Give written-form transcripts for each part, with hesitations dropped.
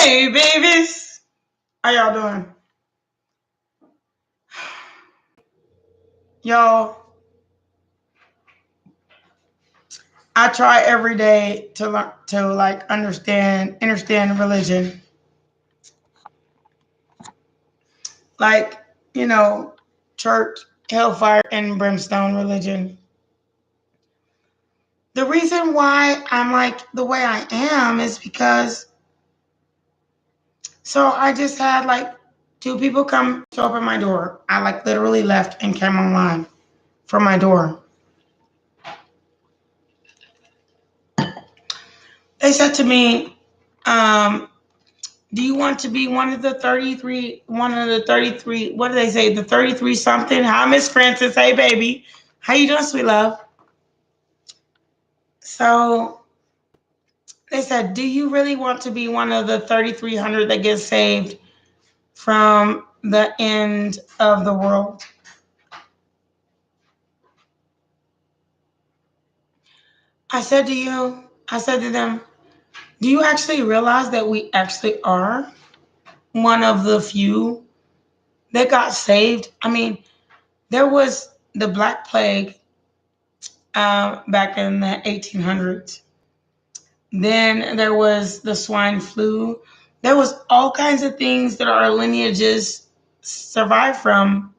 Hey, babies. How y'all doing? Y'all, I try every day to learn to understand religion. Like, church, hellfire, and brimstone religion. The reason why I'm like the way I am is because I just had like 2 people come to open my door. I like literally left and came online from my door. They said to me, do you want to be one of the 33, what do they say, the 33 something? Hi, Miss Francis. Hey, baby. How you doing, sweet love? So they said, do you really want to be one of the 3,300 that gets saved from the end of the world? I said to them, do you actually realize that we actually are one of the few that got saved? I mean, there was the Black Plague back in the 1800s. Then there was the swine flu. There was all kinds of things that our lineages survived from.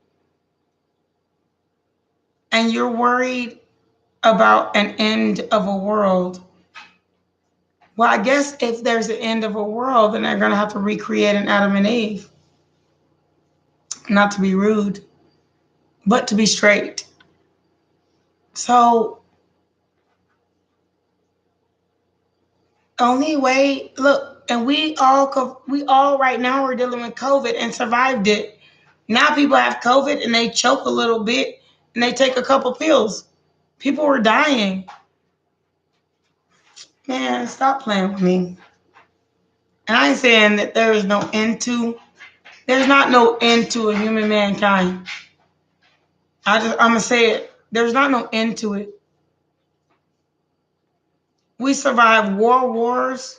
And you're worried about an end of a world. Well, I guess if there's an end of a world, then they're going to have to recreate an Adam and Eve. Not to be rude, but to be straight. So, only way, look, and we all right now are dealing with COVID and survived it. Now people have COVID and they choke a little bit and they take a couple pills. People were dying. Man, stop playing with me. And I ain't saying that there's not no end to a human mankind. I'm going to say it. There's not no end to it. We survived world wars.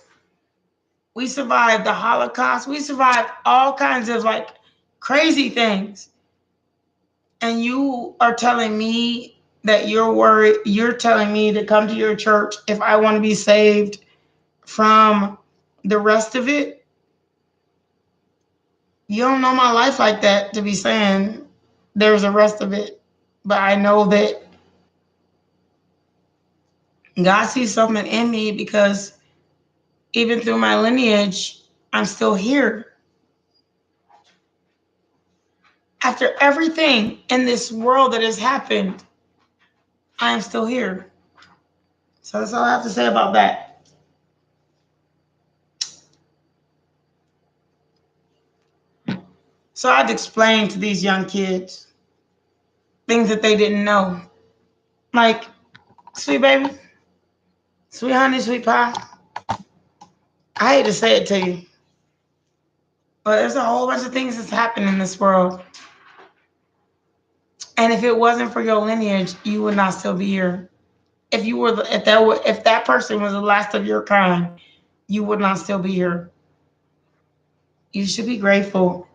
We survived the Holocaust. We survived all kinds of like crazy things. And you are telling me that you're worried. You're telling me to come to your church if I want to be saved from the rest of it. You don't know my life like that to be saying there's a rest of it. But I know that God sees something in me because even through my lineage, I'm still here. After everything in this world that has happened, I am still here. So that's all I have to say about that. So I had to explain to these young kids things that they didn't know. Like, sweet baby, sweet honey, sweet pie. I hate to say it to you, but there's a whole bunch of things that's happened in this world. And if it wasn't for your lineage, you would not still be here. If that person was the last of your kind, you would not still be here. You should be grateful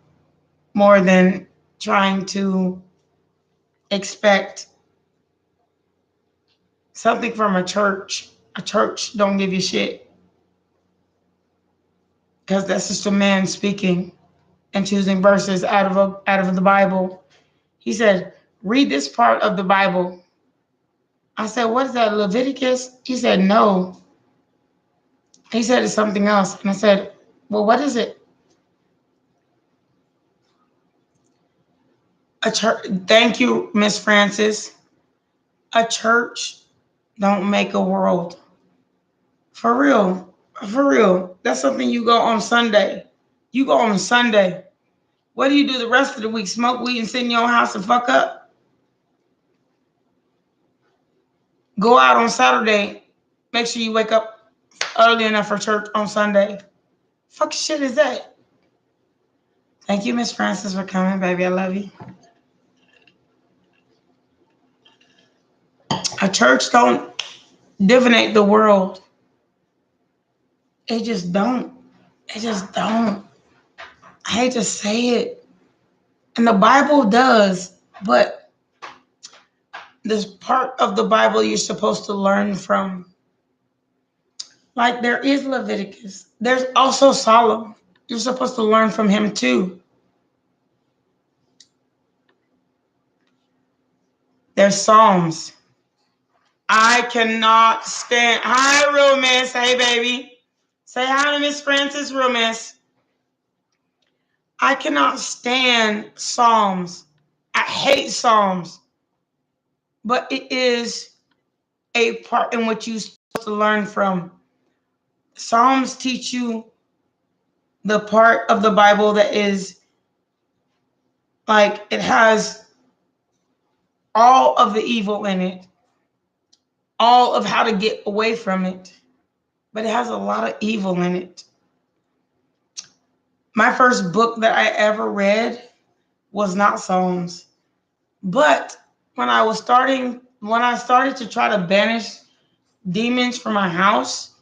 more than trying to expect something from a church. A church don't give you shit. Because that's just a man speaking and choosing verses out of the Bible. He said, read this part of the Bible. I said, what is that, Leviticus? He said, no. He said it's something else. And I said, well, what is it? A church. Thank you, Miss Francis. A church don't make a world. For real. For real. That's something you go on Sunday. You go on Sunday. What do you do the rest of the week? Smoke weed and sit in your own house and fuck up? Go out on Saturday. Make sure you wake up early enough for church on Sunday. Fuck shit is that? Thank you, Miss Francis, for coming, baby. I love you. A church don't divinate the world. It just don't. It just don't. I hate to say it. And the Bible does, but this part of the Bible you're supposed to learn from. Like there is Leviticus. There's also Solomon. You're supposed to learn from him too. There's Psalms. I cannot stand. Hi, Real Miss. Hey, baby. Say hi to Miss Francis, Real Miss. I cannot stand Psalms. I hate Psalms. But it is a part in which you're supposed to learn from. Psalms teach you the part of the Bible that is like it has all of the evil in it, all of how to get away from it, but it has a lot of evil in it. My first book that I ever read was not Psalms, but when I started to try to banish demons from my house,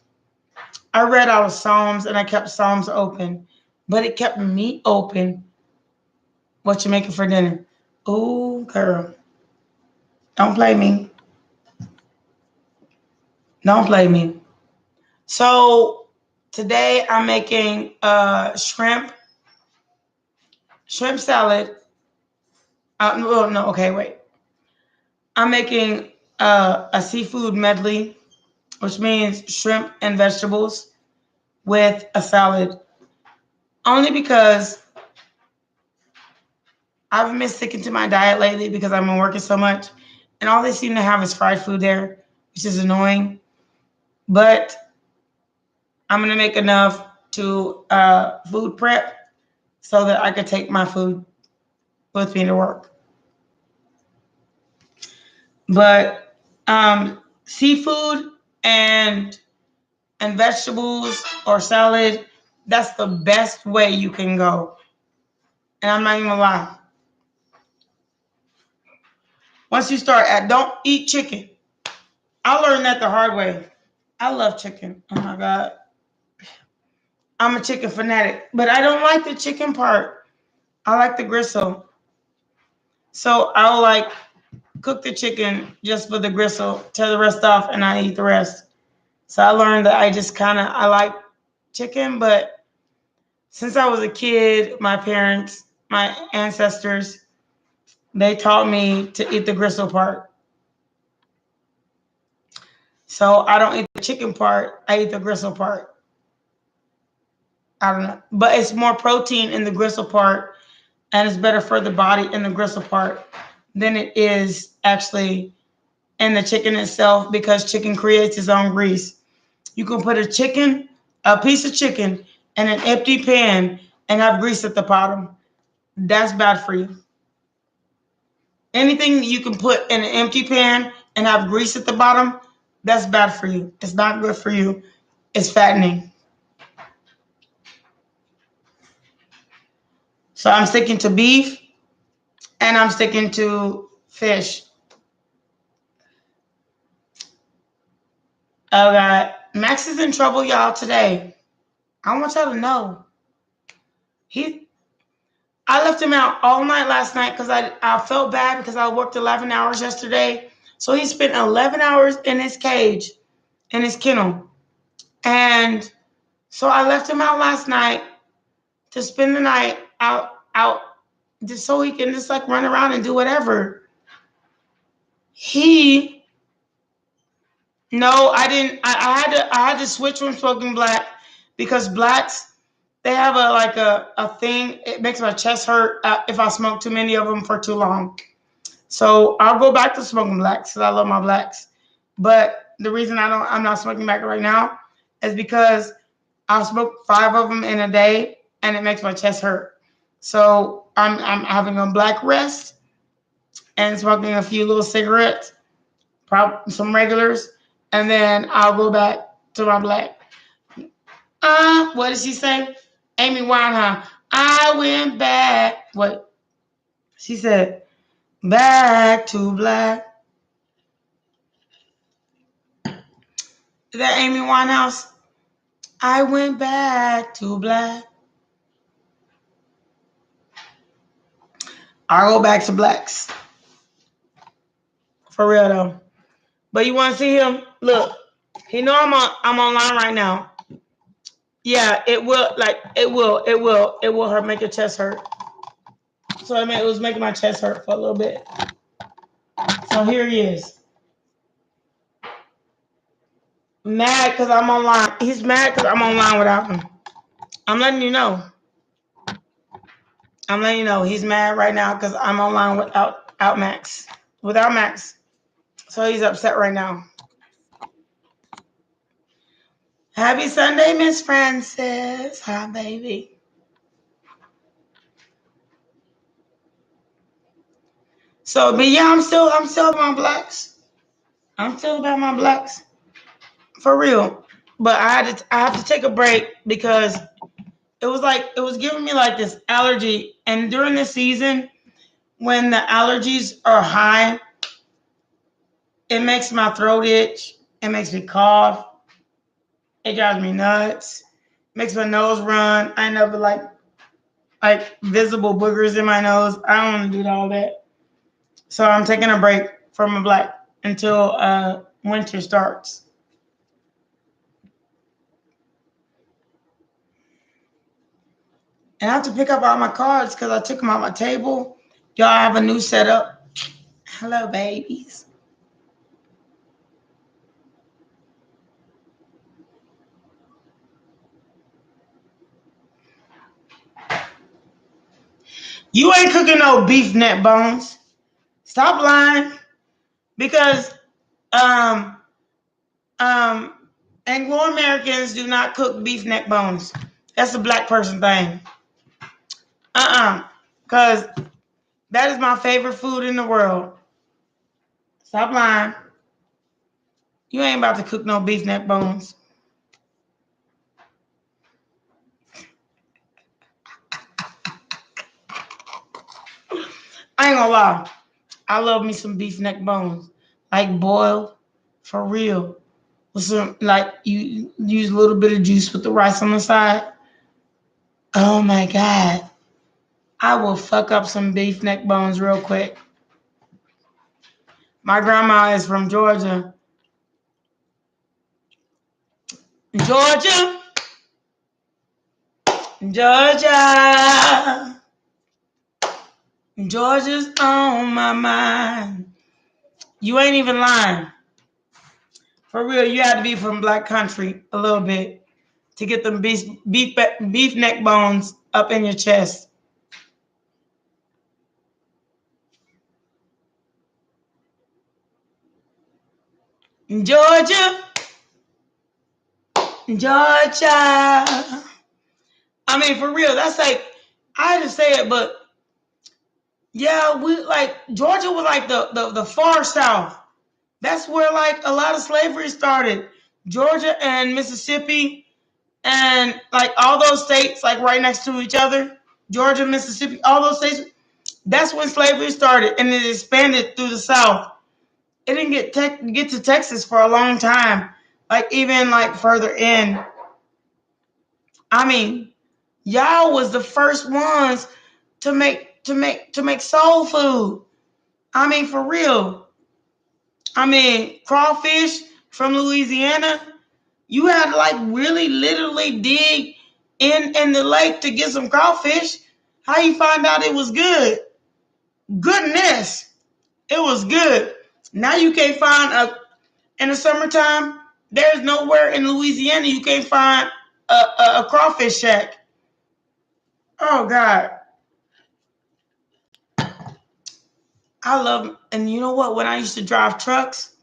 I read out of Psalms and I kept Psalms open, but it kept me open. What you making for dinner? Oh, girl. Don't play me. Don't play me. So today I'm making shrimp salad. Okay, wait. I'm making a seafood medley, which means shrimp and vegetables with a salad. Only because I've been sticking to my diet lately because I've been working so much. And all they seem to have is fried food there, which is annoying. But I'm going to make enough to food prep so that I could take my food with me to work. But seafood and vegetables or salad, that's the best way you can go. And I'm not even gonna lie. Once you start don't eat chicken. I learned that the hard way. I love chicken. Oh my God. I'm a chicken fanatic, but I don't like the chicken part. I like the gristle. So I'll like cook the chicken just for the gristle, tear the rest off, and I eat the rest. So I learned that I like chicken, but since I was a kid, my parents, my ancestors, they taught me to eat the gristle part. So I don't eat the chicken part, I eat the gristle part. I don't know. But it's more protein in the gristle part, and it's better for the body in the gristle part than it is actually in the chicken itself, because chicken creates its own grease. You can put a piece of chicken in an empty pan and have grease at the bottom. That's bad for you. Anything you can put in an empty pan and have grease at the bottom, that's bad for you. It's not good for you. It's fattening. So I'm sticking to beef and I'm sticking to fish. Oh God. Max is in trouble, y'all, today. I want y'all to know. I left him out all night last night because I felt bad because I worked 11 hours yesterday. So he spent 11 hours in his cage, in his kennel. And so I left him out last night to spend the night out just so he can just like run around and do whatever. No, I didn't. I had to switch from smoking black because blacks, they have a thing. It makes my chest hurt if I smoke too many of them for too long. So I'll go back to smoking blacks because I love my blacks. But the reason I'm not smoking black right now is because I'll smoke 5 of them in a day and it makes my chest hurt. So I'm having a black rest and smoking a few little cigarettes, probably some regulars, and then I'll go back to my black. What did she say? Amy Winehouse. I went back. What? She said, back to black. Is that Amy Winehouse? I went back to black. I go back to blacks. For real though. But you want to see him? Look, he know I'm online right now. Yeah, it will hurt, make your chest hurt. So it was making my chest hurt for a little bit. So here he is. Mad because I'm online. He's mad because I'm online without him. I'm letting you know. He's mad right now because I'm online without Max. Without Max. So he's upset right now. Happy Sunday, Miss Francis. Hi, baby. So, but yeah, I'm still about my blacks. I'm still about my blacks. For real. But I have to take a break because it was giving me like this allergy. And during the season, when the allergies are high, it makes my throat itch. It makes me cough. It drives me nuts. Makes my nose run. I end up with like visible boogers in my nose. I don't want to do all that. So I'm taking a break from my black until winter starts. And I have to pick up all my cards because I took them off my table. Y'all have a new setup. Hello, babies. You ain't cooking no beef neck bones. Stop lying. Because Anglo-Americans do not cook beef neck bones. That's a black person thing. Because that is my favorite food in the world. Stop lying. You ain't about to cook no beef neck bones. I ain't gonna lie. I love me some beef neck bones. Like boiled, for real. With some, like, you use a little bit of juice with the rice on the side. Oh my God. I will fuck up some beef neck bones real quick. My grandma is from Georgia. Georgia. Georgia. Georgia's on my mind. You ain't even lying. For real, you had to be from black country a little bit to get them beef neck bones up in your chest. Georgia. Georgia. I mean, for real, that's like, I had to say it, but yeah, we like Georgia was like the far south. That's where like a lot of slavery started. Georgia and Mississippi and like all those states like right next to each other. Georgia, Mississippi, all those states. That's when slavery started and it expanded through the south. It didn't get to Texas for a long time. Like even like further in. I mean, y'all was the first ones to make soul food. I mean, for real. I mean, crawfish from Louisiana. You had to like really literally dig in the lake to get some crawfish. How you find out it was good? Goodness, it was good. Now you can't find in the summertime. There's nowhere in Louisiana you can't find a crawfish shack. Oh God. I love, and you know what? When I used to drive trucks,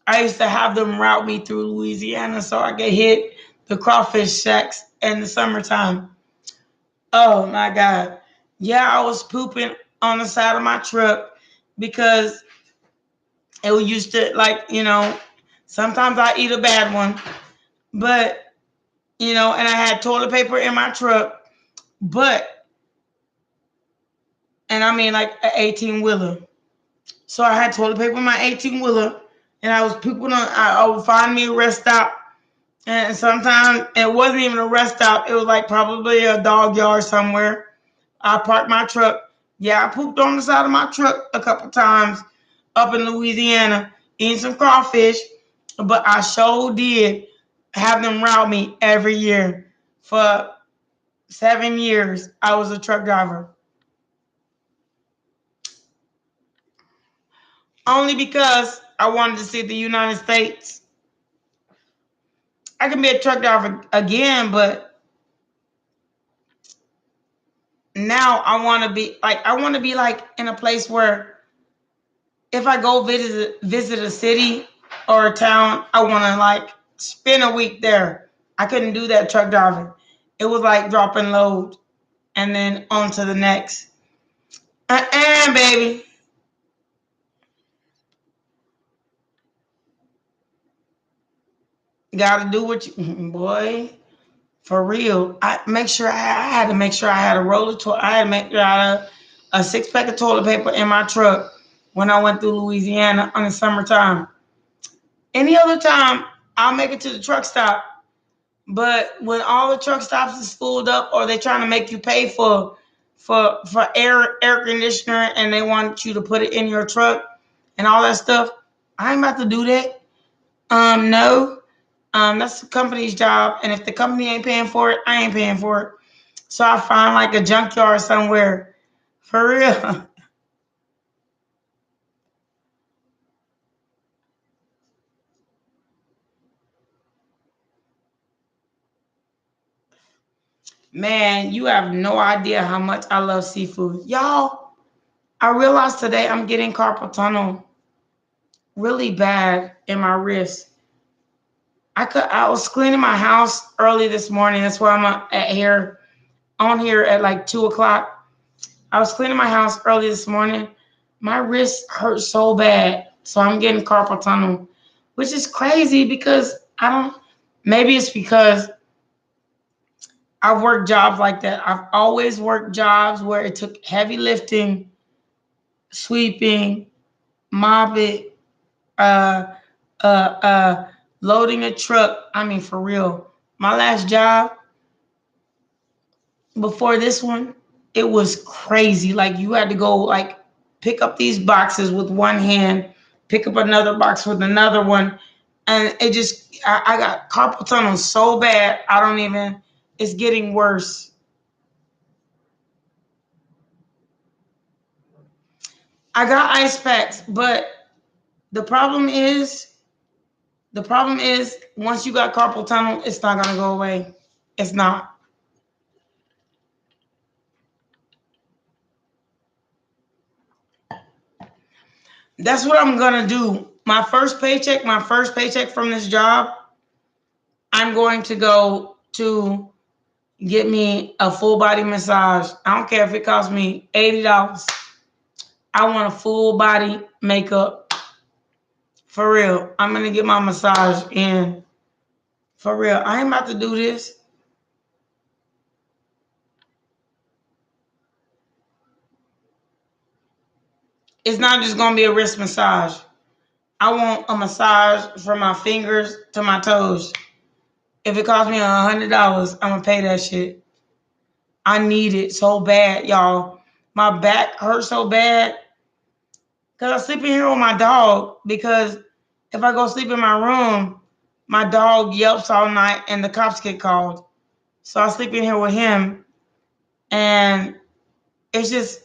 I used to have them route me through Louisiana so I could hit the crawfish shacks in the summertime. Oh my God. Yeah, I was pooping on the side of my truck because it used to, like, sometimes I eat a bad one, but, and I had toilet paper in my truck, and I mean like an 18-wheeler. So I had toilet paper in my 18-wheeler, and I was pooping on. I would find me a rest stop, And sometimes it wasn't even a rest stop. It was like probably a dog yard somewhere. I parked my truck. Yeah, I pooped on the side of my truck a couple times up in Louisiana, eating some crawfish. But I sure did have them route me every year. For 7 years, I was a truck driver. Only because I wanted to see the United States. I can be a truck driver again, but now I want to be like in a place where if I go visit a city or a town, I want to like spend a week there. I couldn't do that truck driving. It was like dropping load and then on to the next. Baby. Gotta do what you, boy, for real. I had to make sure I had a roll of toilet. I had to make sure I had a 6-pack of toilet paper in my truck when I went through Louisiana on the summertime. Any other time, I'll make it to the truck stop. But when all the truck stops is filled up, or they're trying to make you pay for air conditioner, and they want you to put it in your truck and all that stuff, I ain't about to do that. No. That's the company's job, and if the company ain't paying for it, I ain't paying for it. So I find like a junkyard somewhere. For real. Man, you have no idea how much I love seafood. Y'all, I realized today I'm getting carpal tunnel really bad in my wrist. I was cleaning my house early this morning. That's why I'm on here at like 2 o'clock. I was cleaning my house early this morning. My wrist hurt so bad. So I'm getting carpal tunnel, which is crazy because maybe it's because I've worked jobs like that. I've always worked jobs where it took heavy lifting, sweeping, mopping, uh, uh, loading a truck. I mean, for real. My last job before this one, it was crazy. Like you had to go like pick up these boxes with one hand, pick up another box with another one, and it just I got carpal tunnel so bad. I don't even. It's getting worse. I got ice packs, but the problem is once you got carpal tunnel, it's not gonna go away. It's not. That's what I'm gonna do. My first paycheck from this job, I'm going to go to get me a full body massage. I don't care if it costs me $80. I want a full body makeup. For real. I'm gonna get my massage in. For real. I ain't about to do this. It's not just gonna be a wrist massage. I want a massage from my fingers to my toes. If it costs me $100, I'm gonna pay that shit. I need it so bad, y'all. My back hurts so bad because I sleep in here with my dog. Because if I go sleep in my room, my dog yelps all night and the cops get called. So I sleep in here with him, and it's just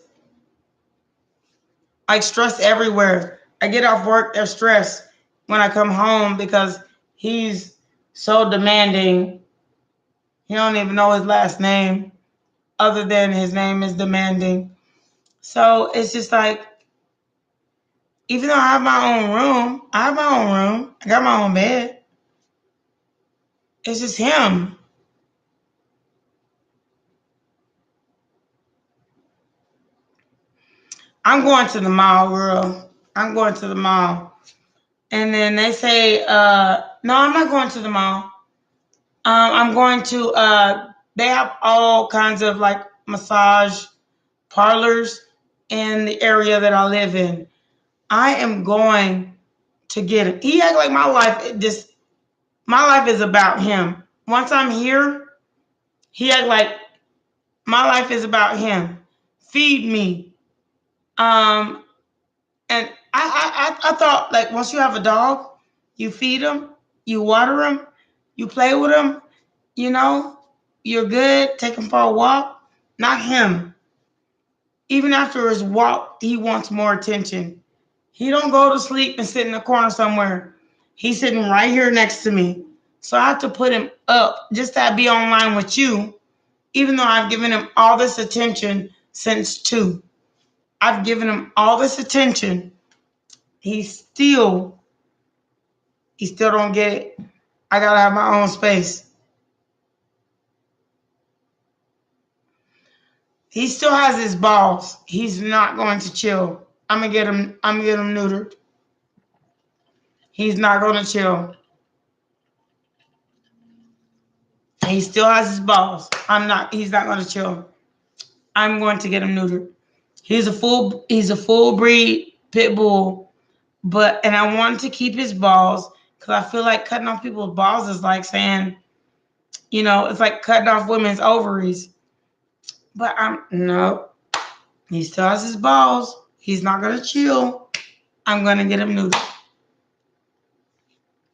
like stress everywhere. I get off work, there's stress when I come home because he's so demanding. He don't even know his last name, other than his name is demanding. So it's just like, even though I have my own room, I got my own bed. It's just him. I'm going to the mall, girl. I'm going to the mall. And then they say, no, I'm not going to the mall. I'm going to, they have all kinds of like massage parlors in the area that I live in. I am going to get it. He act like my life just My life is about him. Once I'm here, he act like my life is about him. Feed me. And I thought, like, once you have a dog, you feed him, you water him, you play with him, you know, you're good, take him for a walk. Not him. Even after his walk, he wants more attention. He don't go to sleep and sit in the corner somewhere. He's sitting right here next to me. So I have to put him up just to be online with you, even though I've given him all this attention since 2. I've given him all this attention. He still don't get it. I gotta have my own space. He still has his balls. He's not going to chill. I'm gonna get him neutered. He's not gonna chill. He still has his balls. He's not gonna chill. I'm going to get him neutered. He's a full breed pit bull, and I want to keep his balls because I feel like cutting off people's balls is like saying, it's like cutting off women's ovaries. But no, he still has his balls. He's not gonna chill. I'm gonna get him neutered.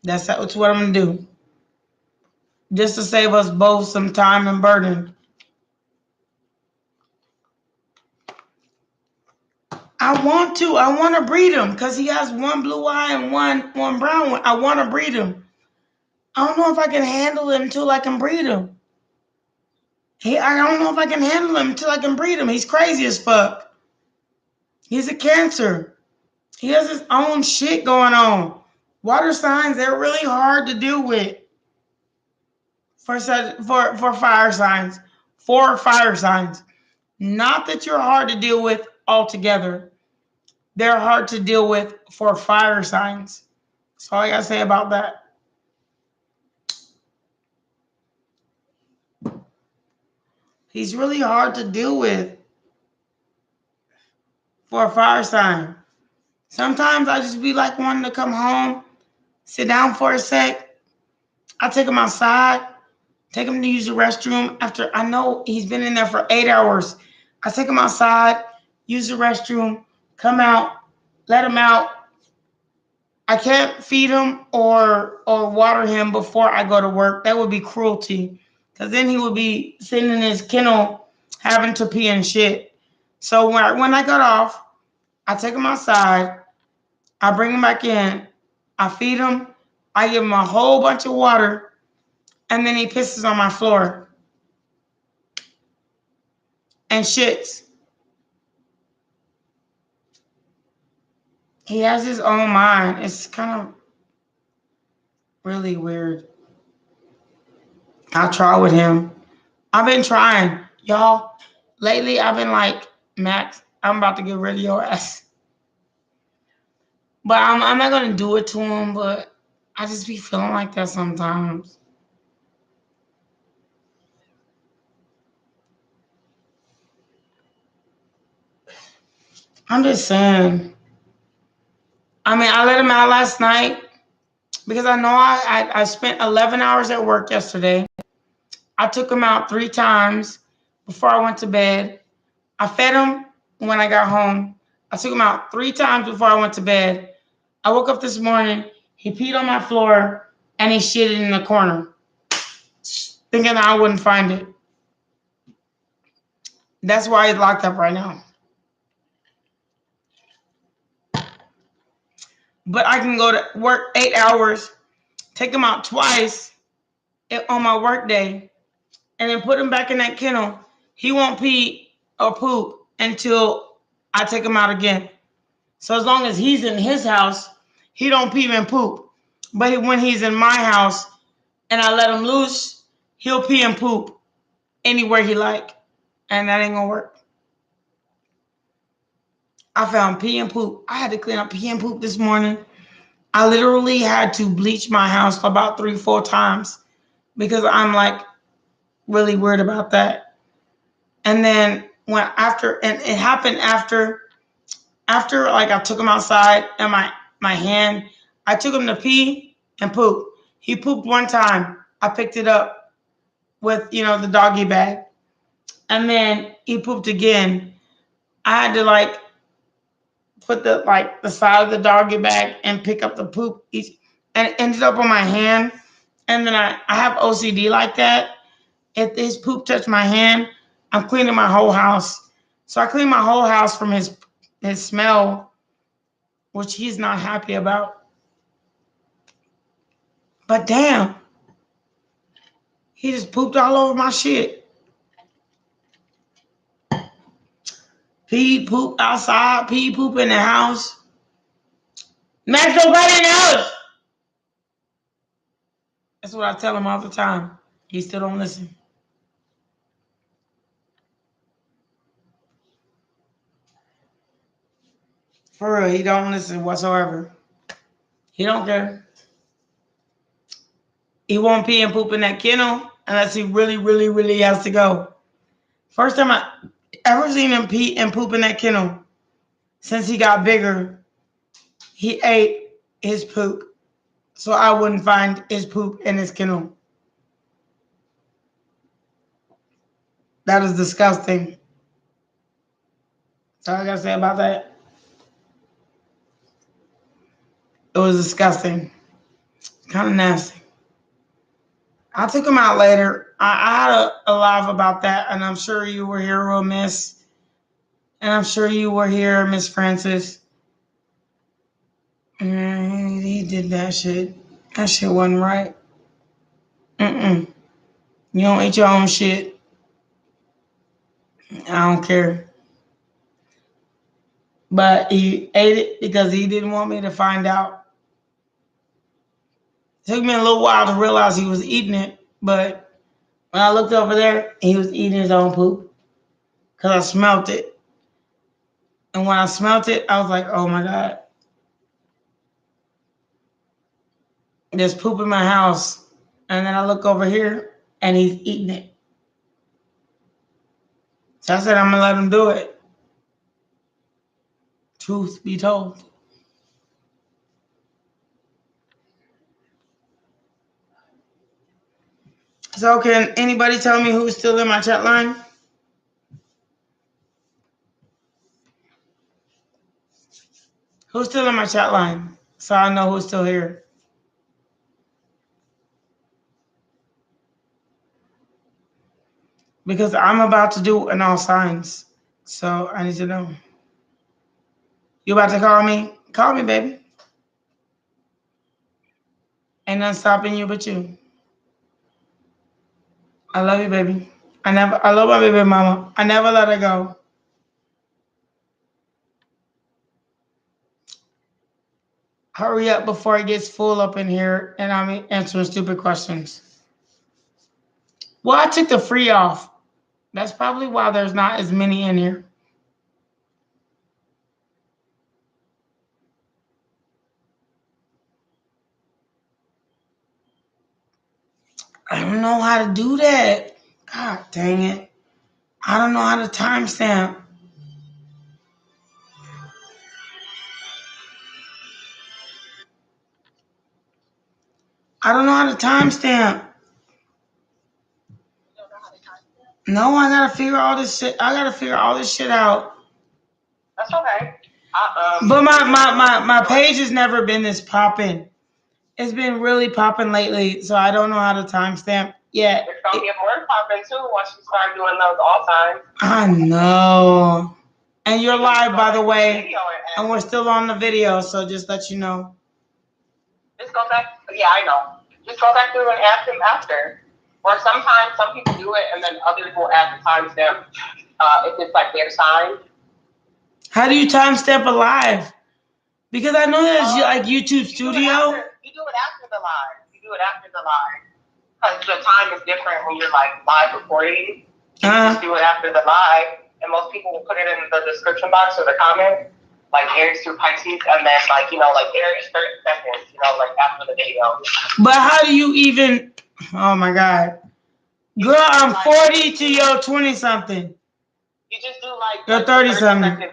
That's what I'm gonna do. Just to save us both some time and burden. I want to breed him because he has one blue eye and one brown one. I want to breed him. I don't know if I can handle him until I can breed him. I don't know if I can handle him until I can breed him. He's crazy as fuck. He's a Cancer. He has his own shit going on. Water signs, they're really hard to deal with. For fire signs. For fire signs. Not that you're hard to deal with altogether. They're hard to deal with for fire signs. That's all I gotta say about that. He's really hard to deal with for a fire sign. Sometimes I just be like wanting to come home, sit down for a sec. I take him outside, take him to use the restroom after I know he's been in there for 8 hours. I take him outside, use the restroom, come out, let him out. I can't feed him or water him before I go to work. That would be cruelty. Because then he would be sitting in his kennel having to pee and shit. So when I got off, I take him outside. I bring him back in. I feed him. I give him a whole bunch of water. And then he pisses on my floor. And shits. He has his own mind. It's kind of really weird. I'll try with him. I've been trying. Y'all, lately I've been like, Max, I'm about to get rid of your ass. But I'm not going to do it to him, but I just be feeling like that sometimes. I'm just saying. I mean, I let him out last night because I know I spent 11 hours at work yesterday. I took him out 3 times before I went to bed. I fed him when I got home. I took him out 3 times before I went to bed. I woke up this morning. He peed on my floor and he shitted in the corner, thinking I wouldn't find it. That's why he's locked up right now. But I can go to work 8 hours, take him out twice on my work day, and then put him back in that kennel. He won't pee or poop until I take him out again. So as long as he's in his house, he don't pee and poop. But when he's in my house and I let him loose, he'll pee and poop anywhere he like. And that ain't gonna work. I found pee and poop. I had to clean up pee and poop this morning. I literally had to bleach my house for about 3-4 times because I'm like really weird about that. And then it happened after like I took him outside and my hand, I took him to pee and poop. He pooped one time. I picked it up with, the doggy bag. And then he pooped again. I had to like put the side of the doggy bag and pick up the poop and it ended up on my hand. And then I have OCD like that. If his poop touched my hand, I'm cleaning my whole house. So I clean my whole house from his smell, which he's not happy about. But damn, he just pooped all over my shit. Pee, poop outside, pee, poop in the house. There's nobody in the house. That's what I tell him all the time. He still don't listen. For real, he don't listen whatsoever. He don't care. He won't pee and poop in that kennel unless he really, really, really has to go. First time I ever seen him pee and poop in that kennel since he got bigger, he ate his poop. So I wouldn't find his poop in his kennel. That is disgusting. That's all I gotta say about that. It was disgusting. Kind of nasty. I took him out later. I had a live about that, and I'm sure you were here, real Miss. And I'm sure you were here, Miss Francis. He did that shit. That shit wasn't right. You don't eat your own shit. I don't care. But he ate it because he didn't want me to find out. It took me a little while to realize he was eating it, but when I looked over there, he was eating his own poop because I smelt it. And when I smelt it, I was like, oh my God. There's poop in my house. And then I look over here and he's eating it. So I said, I'm going to let him do it. Truth be told. So can anybody tell me who's still in my chat line? Who's still in my chat line? So I know who's still here. Because I'm about to do an all signs. So I need to know. You about to call me? Call me, baby. Ain't nothing stopping you but you. I love you, baby. I love my baby mama. I never let her go. Hurry up before it gets full up in here and I'm answering stupid questions. Well, I took the free off. That's probably why there's not as many in here. I don't know how to do that. God dang it. I don't know how to timestamp. I don't know how to timestamp. No, I gotta figure all this shit. I gotta figure all this shit out. That's okay. But my page has never been this popping. It's been really popping lately, so I don't know how to timestamp yet. It's gonna get more popping too once you start doing those all signs. I know. And you're live, by the way, and we're still on the video, so just let you know. Just go back. Yeah, I know. Just go back through and ask them after. Or sometimes some people do it, and then others will add the timestamp if it's like their sign. How do you timestamp a live? Because I know there's like YouTube Studio. You do it after the live. Because the time is different when you're like live recording. You just do it after the live. And most people will put it in the description box or the comment. Like Aries through Pisces. And then like Aries 30 seconds, like after the video. But how do you even, oh my God. Girl, I'm 40 to your 20 something. You just do like you're 30 something.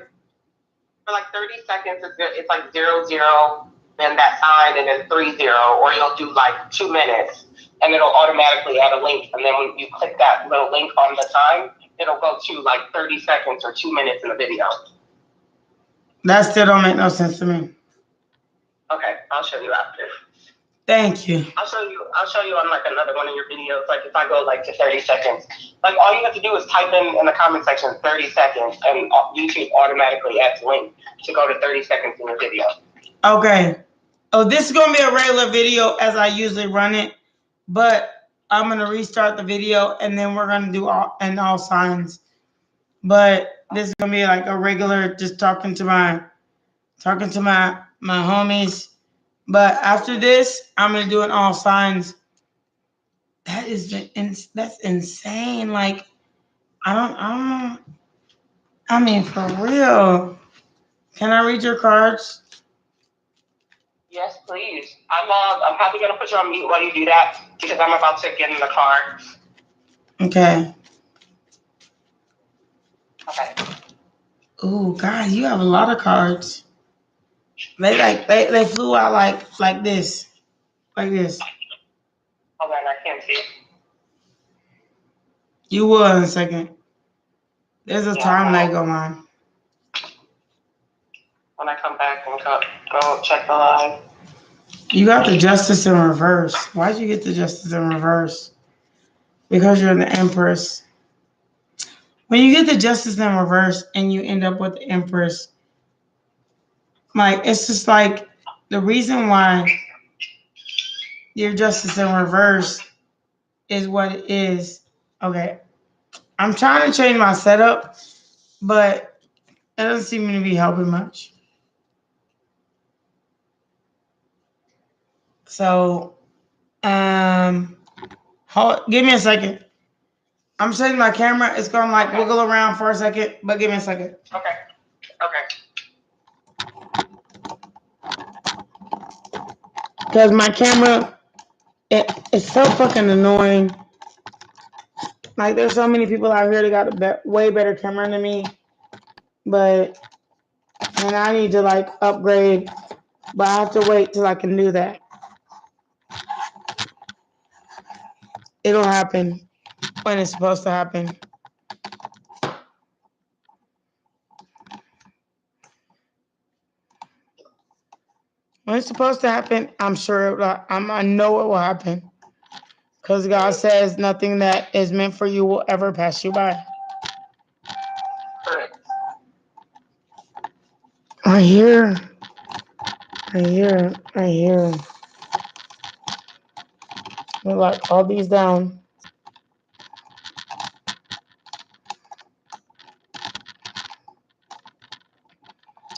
For like 30 seconds, it's like 00, then that sign, and then 30, or you'll do like 2 minutes, and it'll automatically add a link. And then when you click that little link on the sign, it'll go to like 30 seconds or 2 minutes in the video. That still don't make no sense to me. Okay, I'll show you after. Thank you. I'll show you on like another one of your videos. Like if I go like to 30 seconds, like all you have to do is type in the comment section 30 seconds, and YouTube automatically adds a link to go to 30 seconds in your video. Okay. Oh, this is gonna be a regular video as I usually run it, but I'm gonna restart the video and then we're gonna do all signs. But this is gonna be like a regular, just talking to my homies. But after this, I'm gonna do an all signs. That's insane. Like I don't know. I mean, for real. Can I read your cards? Yes, please. I'm probably gonna put you on mute while you do that because I'm about to get in the car. Okay. Okay. Oh God, you have a lot of cards. They flew out like this. Like this. Hold on, I can't see. You will in a second. There's a time lag going on. When I come back and go check the live. You got the Justice in reverse. Why'd you get the Justice in reverse? Because you're the Empress. When you get the Justice in reverse and you end up with the Empress, like it's just like the reason why your Justice in reverse is what it is. Okay. I'm trying to change my setup, but it doesn't seem to be helping much. So, give me a second. I'm setting my camera. It's gonna like wiggle around for a second, but give me a second. Okay. Because my camera, it's so fucking annoying. Like, there's so many people out here that got a way better camera than me, and I need to like upgrade, but I have to wait till I can do that. It'll happen when it's supposed to happen. When it's supposed to happen, I'm sure I know it will happen. Because God says nothing that is meant for you will ever pass you by. I hear. We'll like all these down.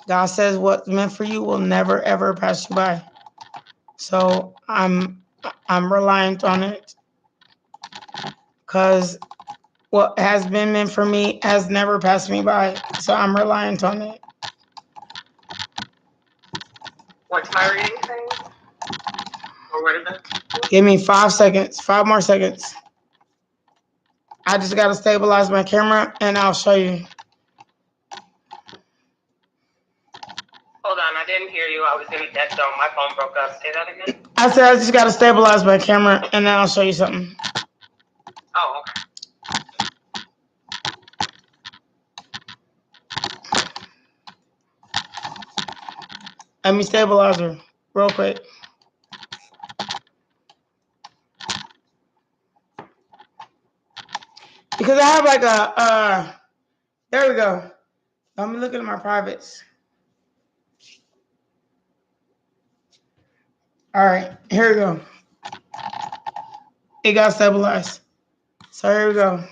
God says what's meant for you will never ever pass you by. So I'm reliant on it. Because what has been meant for me has never passed me by. So I'm reliant on it. What's my reading saying? Or what is it? Give me 5 seconds. 5 more seconds. I just got to stabilize my camera and I'll show you. Hold on, I didn't hear you. I was in a dead zone. My phone broke up. Say that again? I said I just got to stabilize my camera and then I'll show you something. Oh, okay. Let me stabilize her real quick. Because I have like there we go. Let me look at my privates. All right, here we go. It got stabilized. So here we go.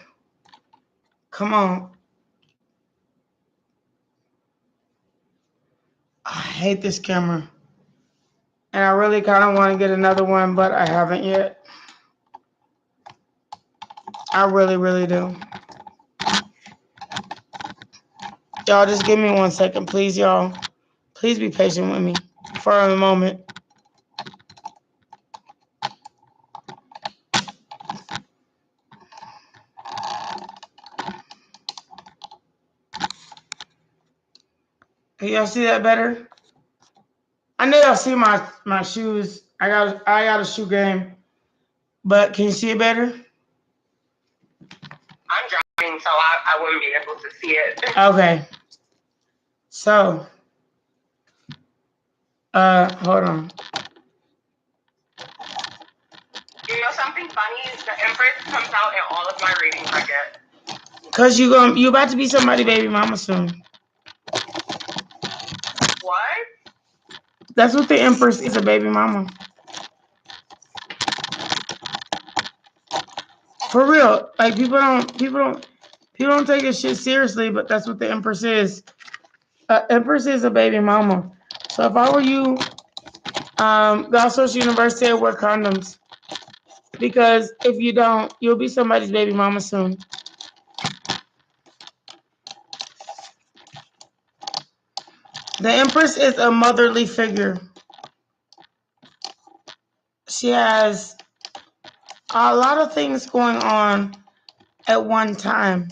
Come on. I hate this camera. And I really kind of want to get another one, but I haven't yet. I really, really do. Y'all just give me 1 second, please, y'all. Please be patient with me for a moment. Can y'all see that better? I know y'all see my shoes. I got a shoe game, but can you see it better? I'm driving, so I wouldn't be able to see it. Okay. So, hold on. You know something funny? The Empress comes out in all of my readings I get. Cause you about to be somebody baby mama soon. What? That's what the Empress is, a baby mama. For real. Like people don't take this shit seriously, but that's what the Empress is. Empress is a baby mama. So if I were you, God's Social University, I wear condoms. Because if you don't, you'll be somebody's baby mama soon. The Empress is a motherly figure. She has a lot of things going on at one time.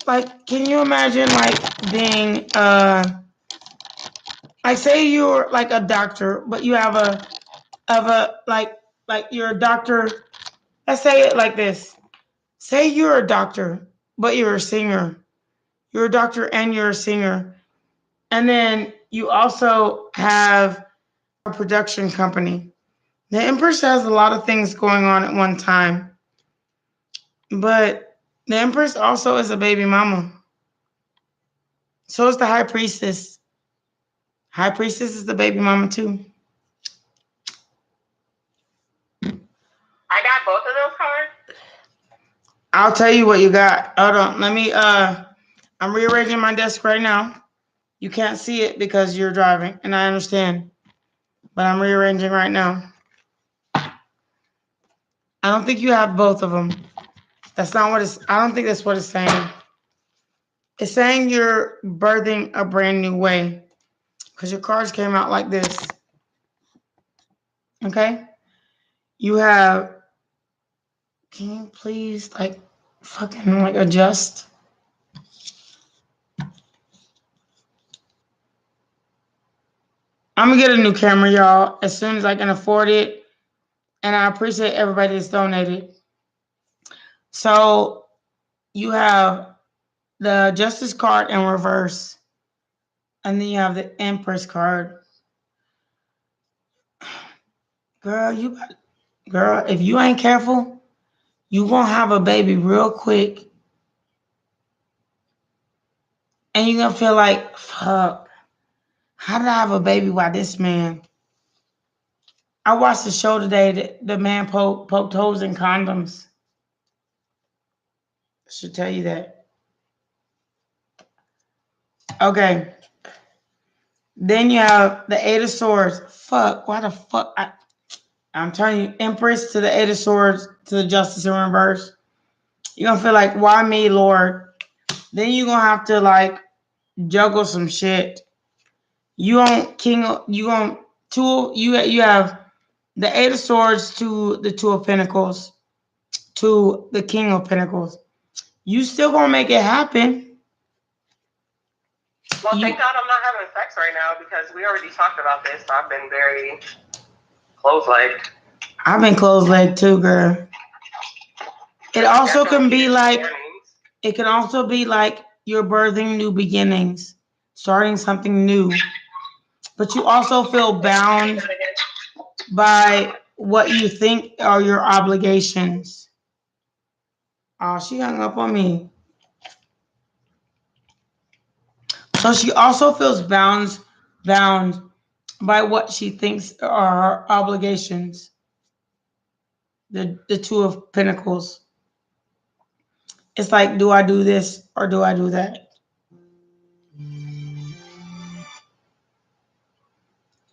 Like, can you imagine like being like say you're like a doctor, but you have a like you're a doctor. Let's say it like this. Say you're a doctor, but you're a singer. You're a doctor and you're a singer. And then you also have a production company. The Empress has a lot of things going on at one time. But the Empress also is a baby mama. So is the High Priestess. High Priestess is the baby mama too. I got both of those cards? I'll tell you what you got. Hold on. Let me I'm rearranging my desk right now. You can't see it because you're driving, and I understand. But I'm rearranging right now. I don't think you have both of them. That's not what I don't think that's what it's saying. It's saying you're birthing a brand new way. Because your cards came out like this. Okay? You have, can you please like fucking like adjust? I'm gonna get a new camera, y'all, as soon as I can afford it. And I appreciate everybody that's donated. So you have the Justice card in reverse. And then you have the Empress card. Girl, if you ain't careful, you gonna have a baby real quick. And you're gonna feel like, fuck, how did I have a baby by this man? I watched the show today that the man poked holes in condoms. I should tell you that. Okay. Then you have the Eight of Swords. Fuck, why the fuck? I'm turning you Empress to the Eight of Swords to the Justice in reverse. You're gonna feel like, why me, Lord? Then you're gonna have to like juggle some shit. You have the Eight of Swords to the Two of Pentacles to the King of Pentacles. You still gonna make it happen. Well, thank God I'm not having sex right now because we already talked about this. So I've been very close-legged. I've been close-legged too, girl. It also can be like, it can also be like you're birthing new beginnings, starting something new. But you also feel bound by what you think are your obligations. Oh, she hung up on me. So she also feels bound by what she thinks are her obligations. The Two of Pentacles. It's like, do I do this or do I do that?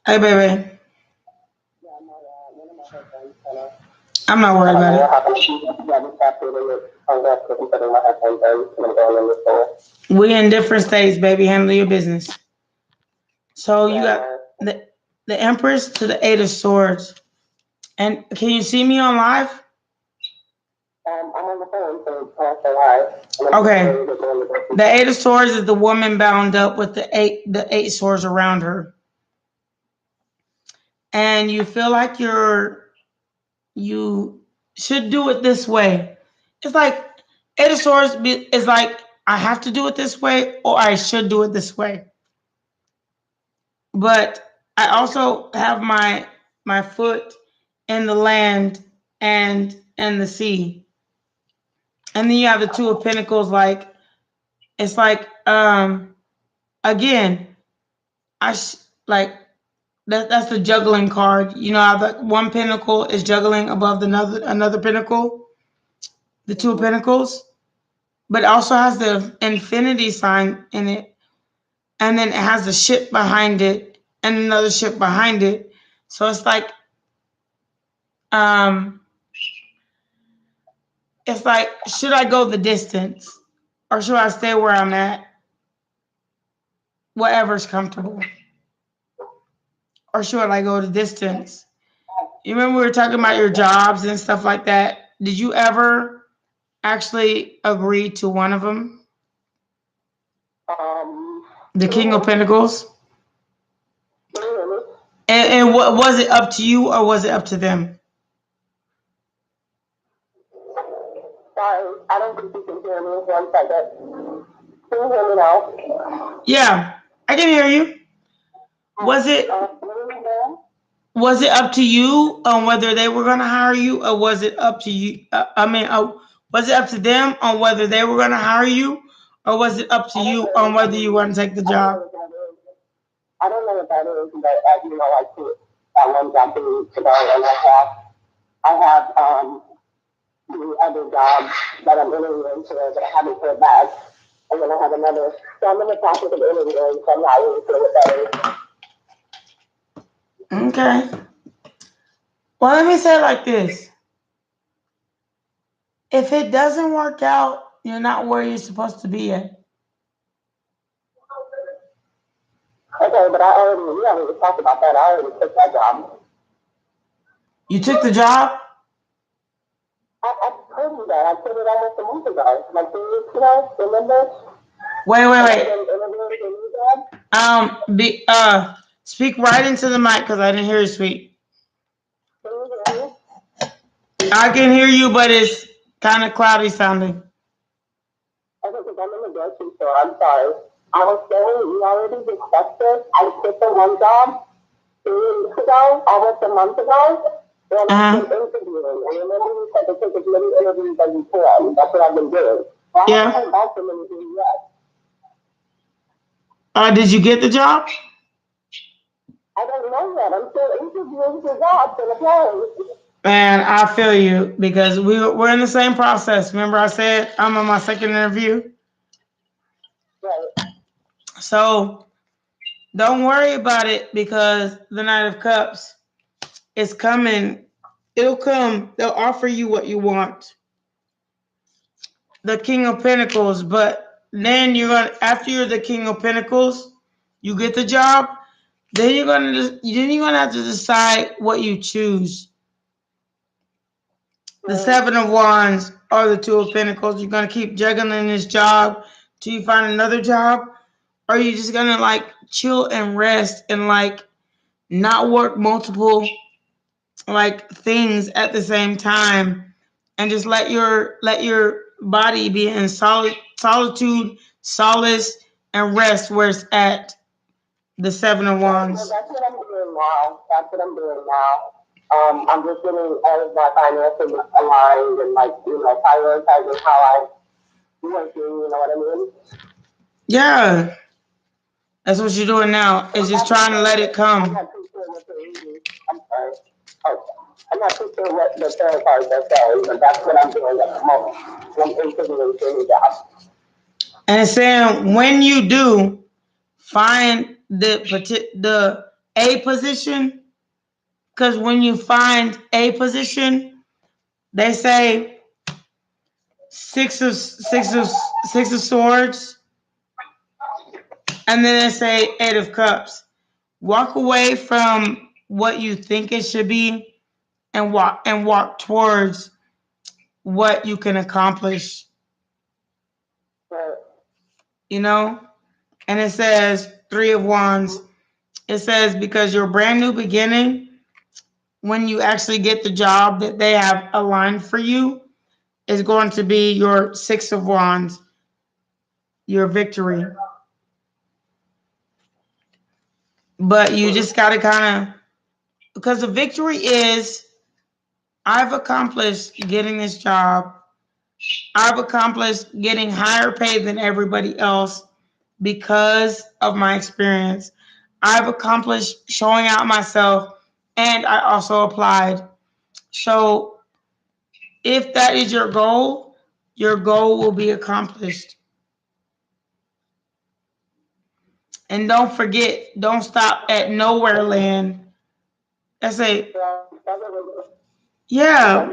Hey, baby. I'm not worried about it. We in different states, baby. Handle your business. So you got the Empress to the Eight of Swords. And can you see me on live? I'm on the phone, so can't say hi. Okay. The Eight of Swords is the woman bound up with the eight swords around her. and you feel like you should do it this way. It's like Eight of Swords is like, I have to do it this way, or I should do it this way. But I also have my foot in the land and the sea. And then you have the Two of Pentacles, like it's like again, like that's the juggling card. You know how the one pentacle is juggling above another pinnacle, the Two of Pentacles, but it also has the infinity sign in it, and then it has the ship behind it and another ship behind it. So it's like it's like, should I go the distance or should I stay where I'm at? Whatever's comfortable. Or should I go the distance? You remember we were talking about your jobs and stuff like that. Did you ever actually agree to one of them? The King of Pentacles? And what was it, up to you or was it up to them? Sorry, I don't think you can hear me. 1 second. Can you hear me now? Yeah, I can hear you. Was it up to you on whether they were going to hire you, or was it up to you? Was it up to them on whether they were going to hire you, or was it up to you on whether you want to take the job? I don't know what that is, but as you know, I quit that one job today, and I have the other job that I'm interviewing today, but I haven't heard back. And then I have another, so I'm in the process of interviewing, so I'm not really sure what that is. Okay. Well, let me say it like this. If it doesn't work out, you're not where you're supposed to be at. Okay, but we already talked about that. I already took that job. You took the job? I told you that. I told it almost a month ago. Like 2 weeks ago, remember? Wait. Speak right into the mic because I didn't hear you, sweet. Can you hear me? I can hear you, but it's kind of cloudy sounding. Okay, because I'm in the grocery store. I'm sorry. I was saying we already discussed this. I quit the one job 2 weeks ago, almost a month ago. And I've been interviewing. And remember we said to take as many interviews as you can. That's what I've been doing. Well, I haven't heard back from anything yet. Did you get the job? I don't know yet. I'm still interviewing for jobs and applying. Man, I feel you because we're in the same process. Remember I said I'm on my second interview? Right. So don't worry about it because the Knight of Cups is coming. It'll come. They'll offer you what you want. The King of Pentacles, but then after you're the King of Pentacles, you get the job, then you're gonna have to decide what you choose. The Seven of Wands or the Two of Pentacles. You're gonna keep juggling this job till you find another job, or are you just gonna like chill and rest and like not work multiple like things at the same time and just let your body be in solitude, solace, and rest where it's at. The Seven of Wands. Well, that's what I'm doing now. I'm just getting all of my finances aligned and prioritizing how I'm working, you know what I mean? Yeah. That's what you're doing now. Is just trying to let it come. I'm not too sure what the reading. I'm sorry. I'm not too sure what the tarot cards are saying, but that's what I'm doing at the moment. I'm interviewing for new jobs. And it's saying when you do find the A position, because when you find a position, they say six of swords, and then they say Eight of Cups. Walk away from what you think it should be and walk towards what you can accomplish. You know? And it says Three of Wands. It says because you're a brand new beginning when you actually get the job that they have aligned for you is going to be your Six of Wands, your victory. But you just got to kind of, because the victory is, I've accomplished getting this job. I've accomplished getting higher pay than everybody else because of my experience. I've accomplished showing out myself, and I also applied. So if that is your goal will be accomplished. And don't forget, don't stop at nowhere land. That's a, yeah.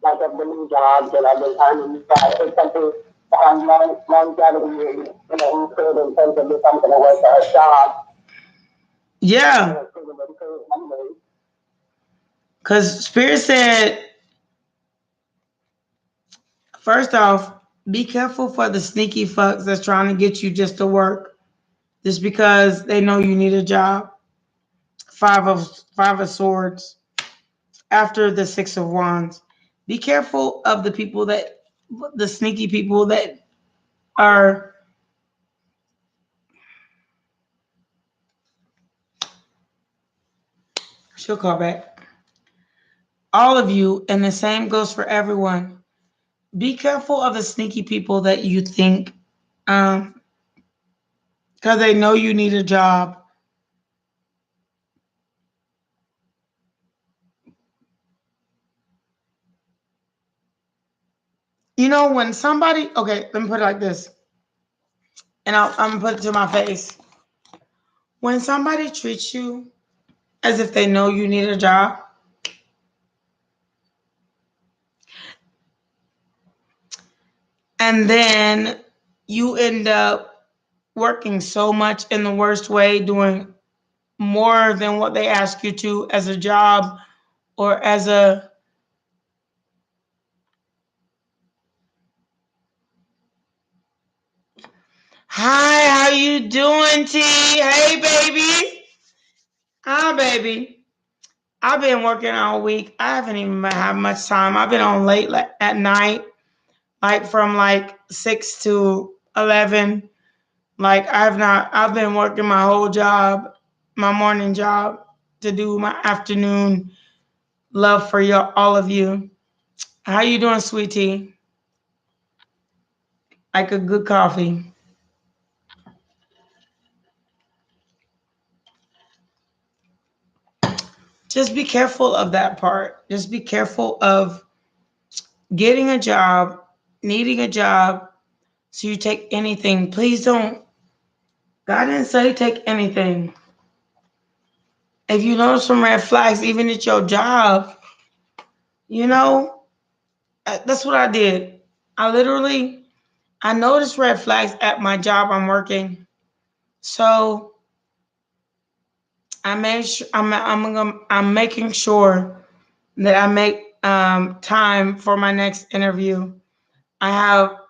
Like of the new jobs that I've been earning, so I think something that I'm longevity in, include in terms of if I'm going to work at a job. Yeah. Because Spirit said, first off, be careful for the sneaky fucks that's trying to get you just to work, just because they know you need a job. Five of Swords after the Six of Wands. Be careful of the sneaky people that are. She'll call back. All of you, and the same goes for everyone. Be careful of the sneaky people that you think, because they know you need a job. You know, when somebody, okay, let me put it like this, and I'm gonna put it to my face. When somebody treats you as if they know you need a job, and then you end up working so much in the worst way, doing more than what they ask you to as a job or as a. Hi, how you doing, T? Hey, baby. Hi, baby. I've been working all week. I haven't even had much time. I've been on late at night, like from like 6 to 11. Like I've been working my whole job, my morning job, to do my afternoon love for all of you. How you doing, sweetie? Like a good coffee. Just be careful of that part. Just be careful of getting a job, needing a job, so you take anything. Please don't. God didn't say take anything. If you notice some red flags, even at your job, that's what I did. I noticed red flags at my job I'm working. So I made sure I'm making sure that I make time for my next interview.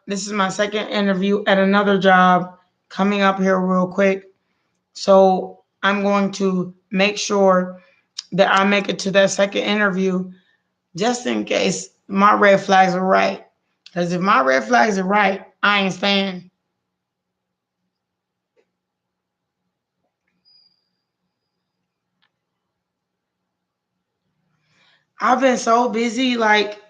This is my second interview at another job coming up here real quick. So I'm going to make sure that I make it to that second interview just in case my red flags are right. Because if my red flags are right, I ain't staying. I've been so busy, like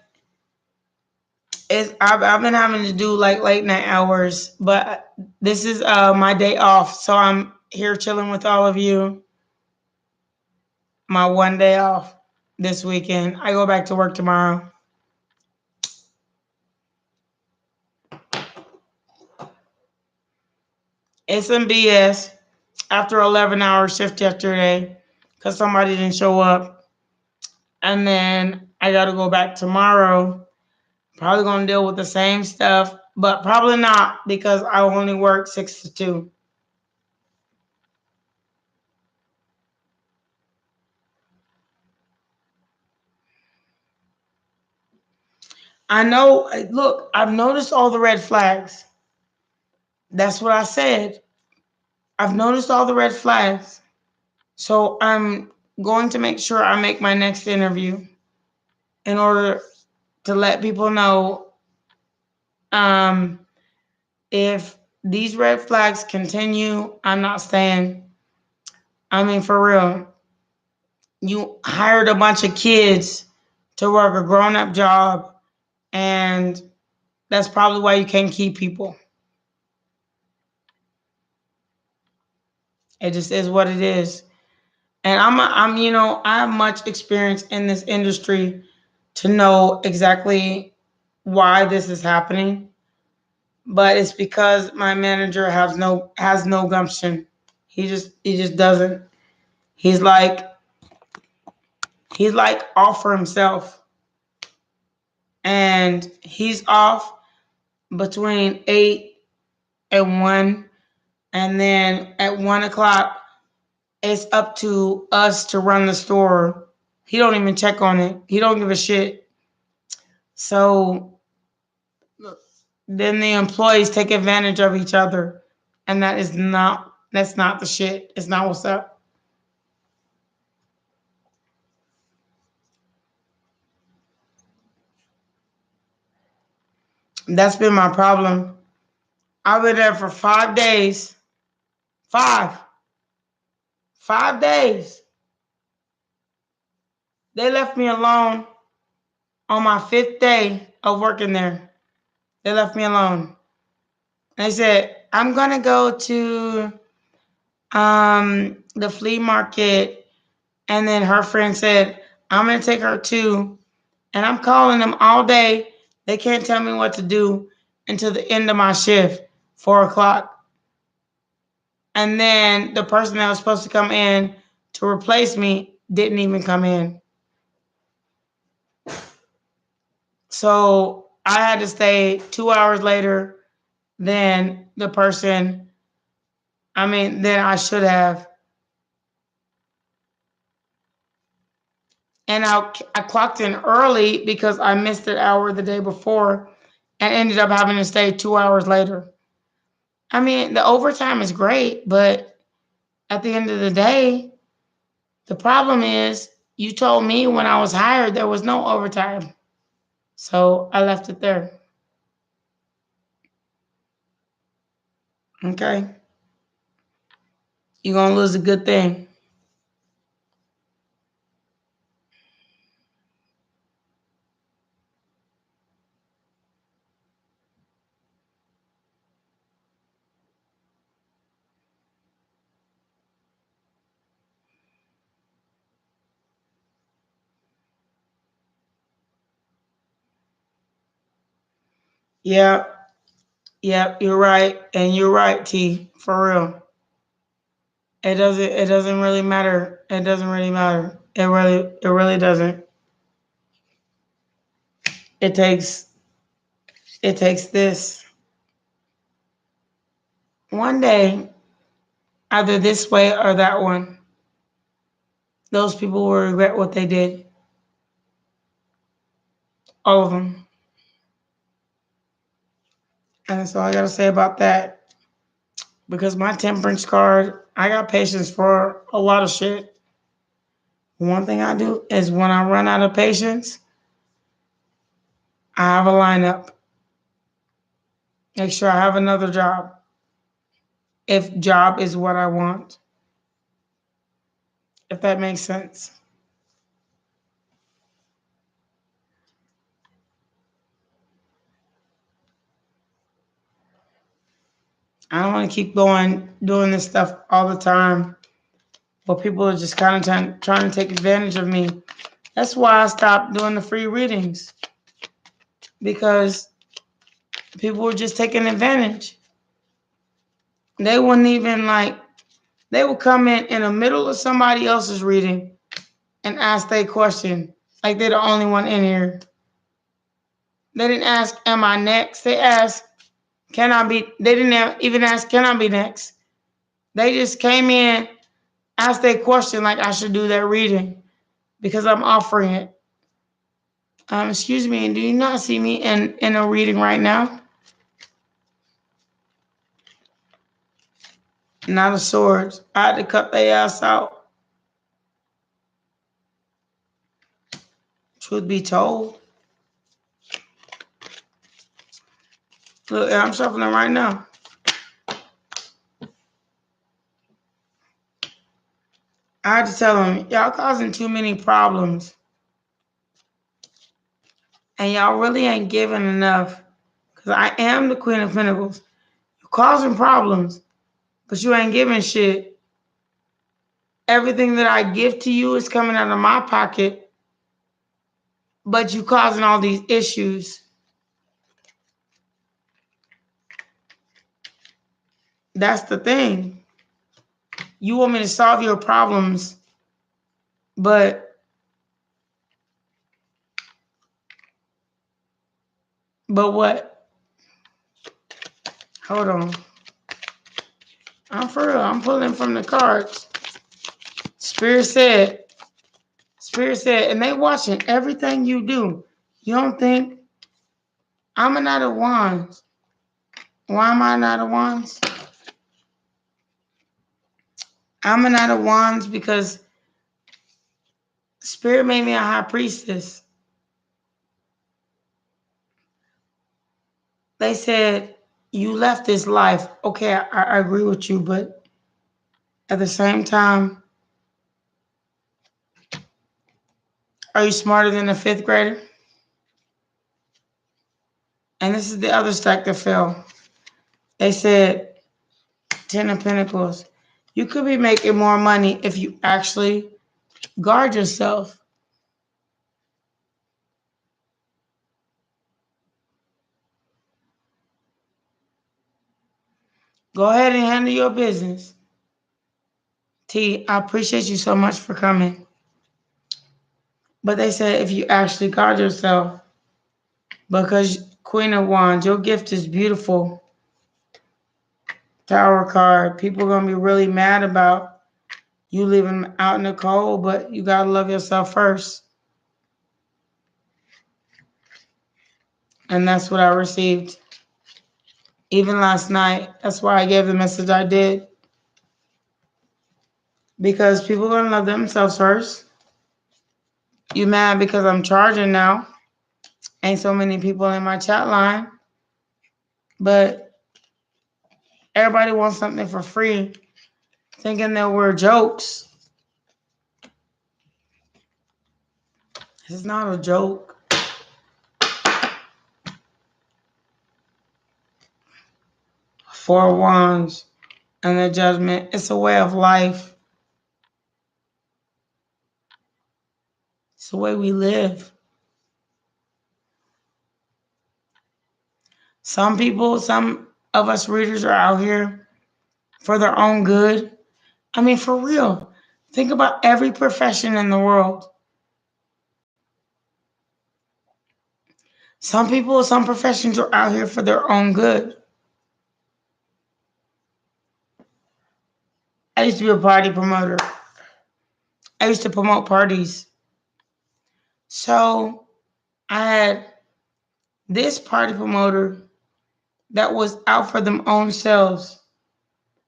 I've been having to do like late night hours, but this is my day off, so I'm here chilling with all of you. My one day off this weekend. I go back to work tomorrow. It's some BS after 11-hour shift yesterday because somebody didn't show up, and then I got to go back tomorrow. Probably gonna deal with the same stuff, but probably not because I only work 6 to 2. I know, look, I've noticed all the red flags. That's what I said. I've noticed all the red flags. So I'm going to make sure I make my next interview in order to let people know if these red flags continue, I'm not staying. I mean, for real. You hired a bunch of kids to work a grown-up job, and that's probably why you can't keep people. It just is what it is. And I have much experience in this industry to know exactly why this is happening. But it's because my manager has no gumption. He just doesn't. He's like off for himself. And he's off between 8 and 1. And then at 1 o'clock, it's up to us to run the store. He don't even check on it. He don't give a shit. So then the employees take advantage of each other. And that's not the shit. It's not what's up. That's been my problem. I've been there for 5 days. 5 days. They left me alone on my 5th day of working there. They left me alone. They said, I'm going to go to the flea market. And then her friend said, I'm going to take her too. And I'm calling them all day. They can't tell me what to do until the end of my shift, 4 o'clock. And then the person that was supposed to come in to replace me didn't even come in. So I had to stay 2 hours later than than I should have. And I clocked in early because I missed an hour the day before and ended up having to stay 2 hours later. I mean, the overtime is great, but at the end of the day, the problem is you told me when I was hired there was no overtime. So I left it there. Okay. You're going to lose a good thing. Yeah. Yeah, you're right. And you're right, T, for real. It doesn't really matter. It doesn't really matter. It really doesn't. It takes this. One day, either this way or that one, those people will regret what they did. All of them. And that's all I gotta say about that. Because my temperance card, I got patience for a lot of shit. One thing I do is when I run out of patience, I have a lineup. Make sure I have another job. If job is what I want. If that makes sense. I don't want to keep doing this stuff all the time. But people are just kind of trying to take advantage of me. That's why I stopped doing the free readings. Because people were just taking advantage. They wouldn't even they would come in the middle of somebody else's reading and ask their question. Like they're the only one in here. They didn't ask, am I next? They asked, they didn't even ask, can I be next? They just came in, asked their question like I should do that reading because I'm offering it. Excuse me, do you not see me in a reading right now? Not a sword. I had to cut their ass out. Truth be told. Look, I'm shuffling right now. I had to tell them, y'all causing too many problems. And y'all really ain't giving enough. Because I am the Queen of Pentacles. You're causing problems, but you ain't giving shit. Everything that I give to you is coming out of my pocket, but you causing all these issues. That's the thing. You want me to solve your problems, but what? Hold on. I'm for real. I'm pulling from the cards. Spirit said, and they watching everything you do. You don't think I'm a Knight of Wands? Why am I a Knight of Wands? I'm a Knight of Wands because Spirit made me a high priestess. They said, you left this life. Okay, I agree with you, but at the same time, are you smarter than a fifth grader? And this is the other stack that fell. They said, 10 of Pentacles. You could be making more money if you actually guard yourself. Go ahead and handle your business. T, I appreciate you so much for coming. But they said if you actually guard yourself, because Queen of Wands, your gift is beautiful. Tower card. People are going to be really mad about you living out in the cold, but you got to love yourself first. And that's what I received. Even last night. That's why I gave the message I did. Because people are going to love themselves first. You mad because I'm charging now? Ain't so many people in my chat line. But everybody wants something for free, thinking that we're jokes. It's not a joke. Four of Wands and the Judgment. It's a way of life. It's the way we live. Some people, some of us readers are out here for their own good. I mean, for real. Think about every profession in the world. Some people, some professions are out here for their own good. I used to be a party promoter. I used to promote parties. So I had this party promoter that was out for them own selves.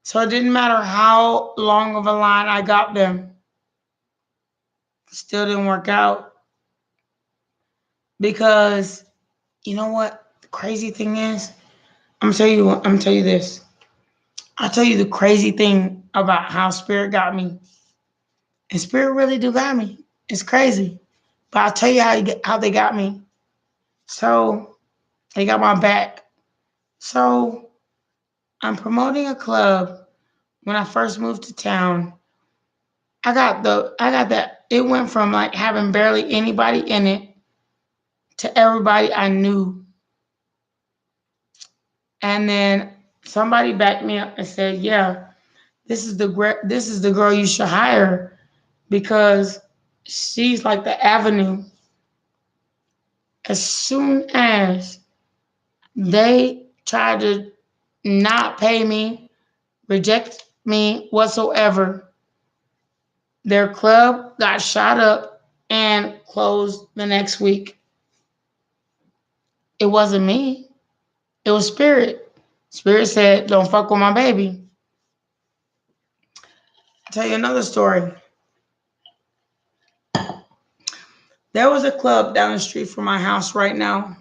So it didn't matter how long of a line I got them. It still didn't work out. Because you know what the crazy thing is? I'm gonna tell you this. I'll tell you the crazy thing about how Spirit got me. And Spirit really do got me. It's crazy. But I'll tell you how they got me. So they got my back. So I'm promoting a club. When I first moved to town, I got that. It went from like having barely anybody in it to everybody I knew. And then somebody backed me up and said, "Yeah, this is the girl you should hire because she's like the avenue." As soon as they tried to not pay me, reject me whatsoever, their club got shot up and closed the next week. It wasn't me. It was Spirit. Spirit said, "Don't fuck with my baby." I'll tell you another story. There was a club down the street from my house right now.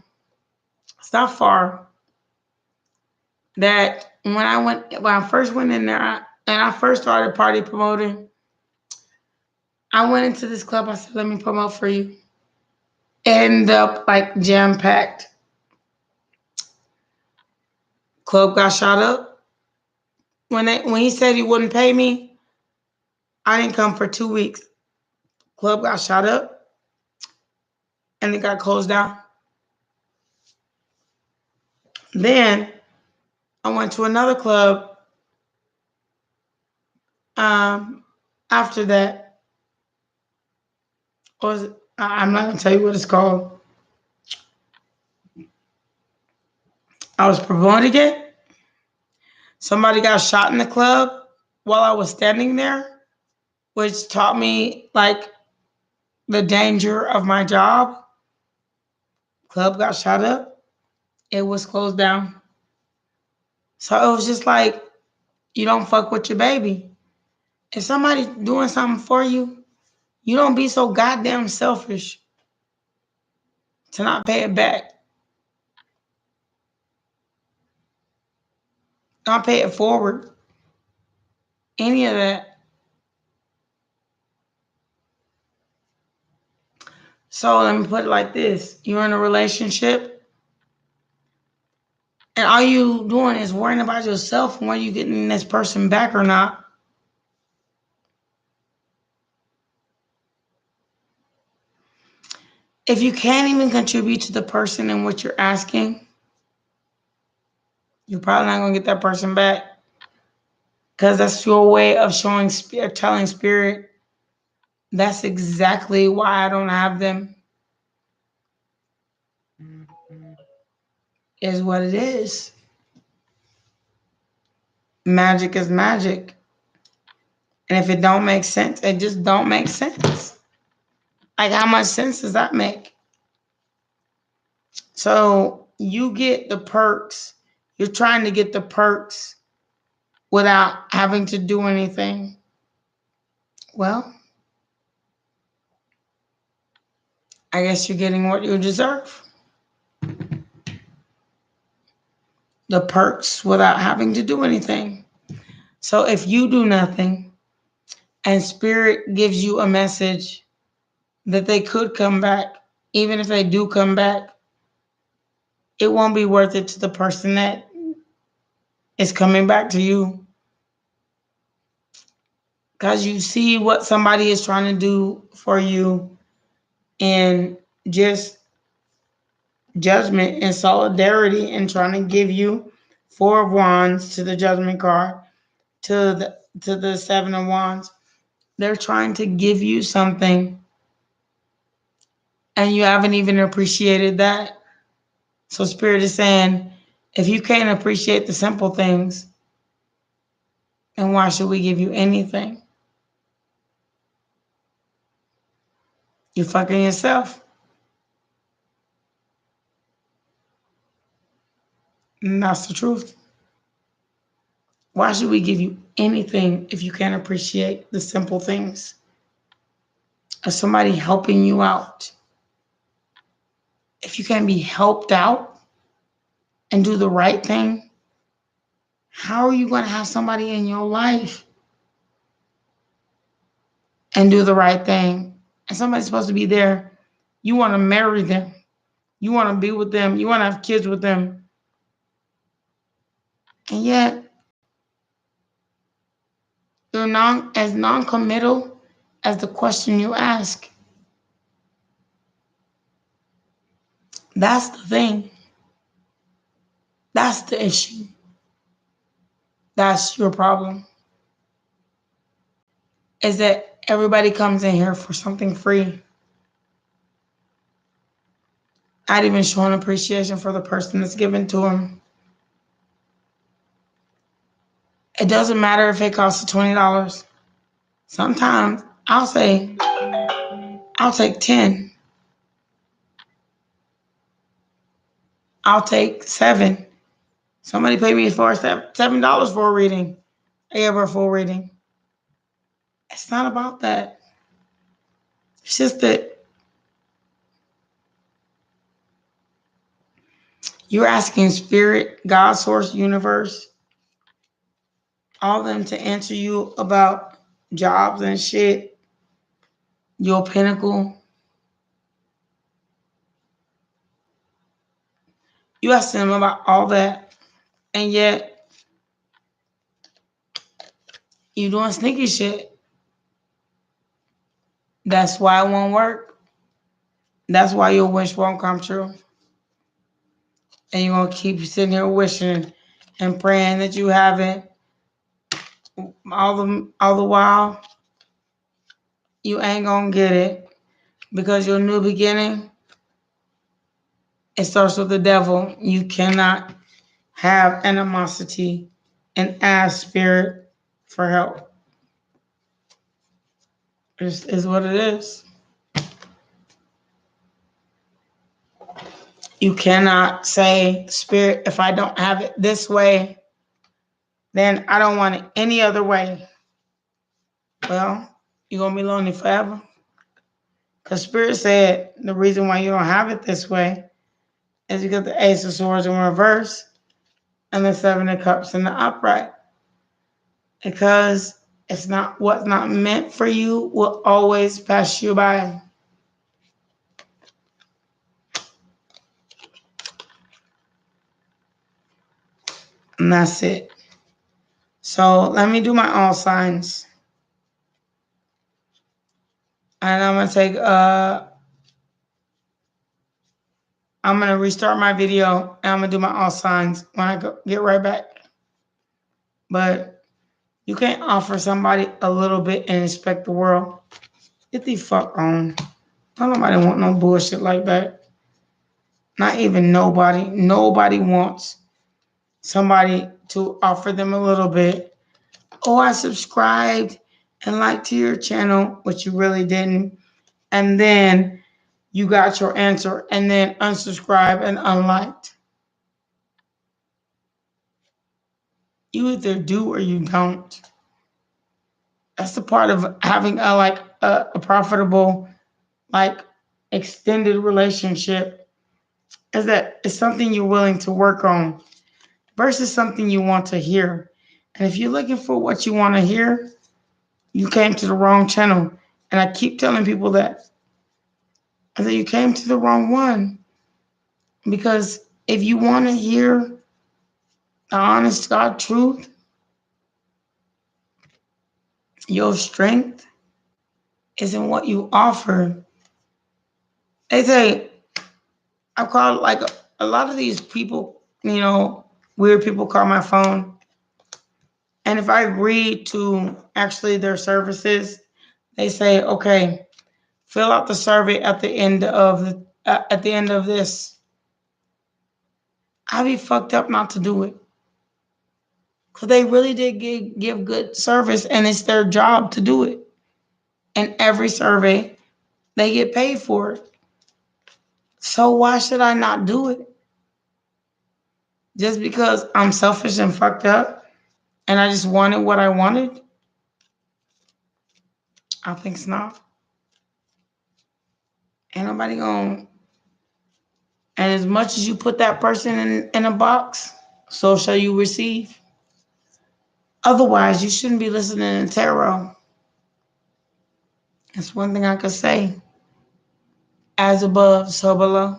It's not far. That when I first went in there, and I first started party promoting, I went into this club. I said, "Let me promote for you." Ended up like jam packed. Club got shot up. When he said he wouldn't pay me, I didn't come for 2 weeks. Club got shot up, and it got closed down. Then I went to another club. After that, I'm not gonna tell you what it's called. I was promoting it. Somebody got shot in the club while I was standing there, which taught me like the danger of my job. Club got shot up. It was closed down. So it was just like, you don't fuck with your baby. If somebody's doing something for you, you don't be so goddamn selfish to not pay it back. Not pay it forward. Any of that. So let me put it like this. You're in a relationship, and all you doing is worrying about yourself and whether you getting this person back or not. If you can't even contribute to the person in what you're asking, you're probably not going to get that person back. Because that's your way of showing spirit, telling spirit, that's exactly why I don't have them. Is what it is. Magic is magic. And if it don't make sense, it just don't make sense. Like, how much sense does that make? So you get the perks. You're trying to get the perks without having to do anything. Well, I guess you're getting what you deserve. The perks without having to do anything. So if you do nothing and spirit gives you a message that they could come back, even if they do come back, it won't be worth it to the person that is coming back to you. Because you see what somebody is trying to do for you in just judgment and solidarity and trying to give you 4 of Wands to the Judgment card, to the 7 of Wands. They're trying to give you something and you haven't even appreciated that. So Spirit is saying, if you can't appreciate the simple things, then why should we give you anything? You're fucking yourself. And that's the truth. Why should we give you anything if you can't appreciate the simple things? Or somebody helping you out. If you can't be helped out and do the right thing, how are you going to have somebody in your life and do the right thing? And somebody's supposed to be there. You want to marry them. You want to be with them. You want to have kids with them. And yet, you're as non-committal as the question you ask. That's the thing. That's the issue. That's your problem. Is that everybody comes in here for something free. Not even showing appreciation for the person that's given to them. It doesn't matter if it costs $20. Sometimes I'll say, I'll take 10. I'll take 7. Somebody paid me for $7 for a reading. I gave her a full reading. It's not about that. It's just that You're asking spirit, God, source, universe, all of them to answer you about jobs and shit, your pinnacle. You asking them about all that, and yet you doing sneaky shit. That's why it won't work. That's why your wish won't come true. And you're gonna keep sitting here wishing and praying that you haven't. All the while, you ain't gonna get it because your new beginning, it starts with the devil. You cannot have animosity and ask spirit for help. This is what it is. You cannot say, spirit, if I don't have it this way, then I don't want it any other way. Well, you're going to be lonely forever. Because spirit said the reason why you don't have it this way is because the Ace of Swords in reverse and the Seven of Cups in the upright. Because it's not what's not meant for you will always pass you by. And that's it. So let me do my all signs. And I'm gonna restart my video and I'm gonna do my all signs when I get right back. But you can't offer somebody a little bit and expect the world. Get the fuck on. Don't nobody want no bullshit like that. Not even nobody. Nobody wants somebody to offer them a little bit. Oh, I subscribed and liked to your channel, but you really didn't. And then you got your answer and then unsubscribe and unliked. You either do or you don't. That's the part of having a profitable, extended relationship, is that it's something you're willing to work on versus something you want to hear. And if you're looking for what you want to hear, you came to the wrong channel. And I keep telling people that. I said, you came to the wrong one. Because if you want to hear the honest God truth, your strength isn't what you offer. They say, I call a lot of these people, weird people call my phone. And if I agree to actually their services, they say, okay, fill out the survey at the end of this. I'd be fucked up not to do it. Because they really did give good service and it's their job to do it. And every survey, they get paid for it. So why should I not do it? Just because I'm selfish and fucked up and I just wanted what I wanted? I think it's not. Ain't nobody gonna. And as much as you put that person in a box, so shall you receive. Otherwise, you shouldn't be listening to tarot. That's one thing I could say. As above, so below.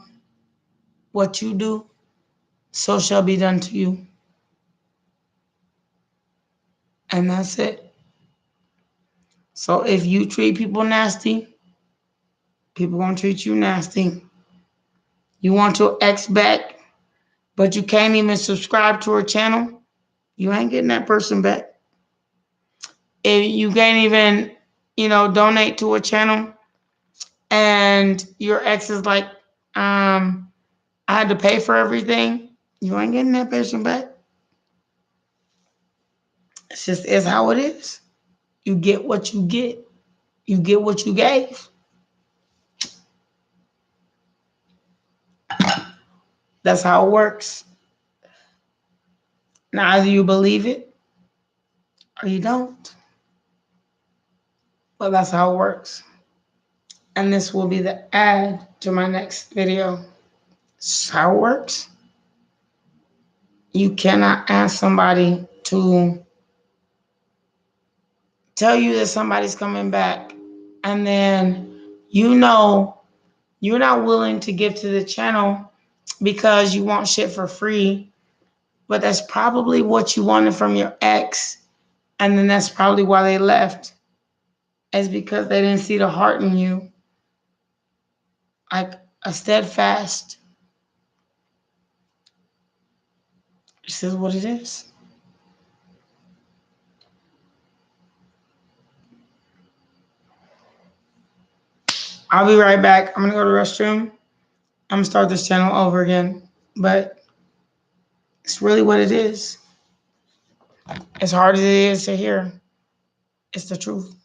What you do, so shall be done to you. And that's it. So if you treat people nasty, people gonna treat you nasty. You want your ex back, but you can't even subscribe to her channel, you ain't getting that person back. If you can't even, donate to a channel and your ex is like, I had to pay for everything, you ain't getting that person back. It's how it is. You get what you get. You get what you gave. That's how it works. Now, either you believe it or you don't. But that's how it works. And this will be the ad to my next video. This is how it works. You cannot ask somebody to tell you that somebody's coming back, and then you're not willing to give to the channel because you want shit for free, but that's probably what you wanted from your ex, and then that's probably why they left. It's because they didn't see the heart in you, like a steadfast. This is what it is. I'll be right back. I'm gonna go to the restroom. I'm gonna start this channel over again, but it's really what it is. As hard as it is to hear, it's the truth.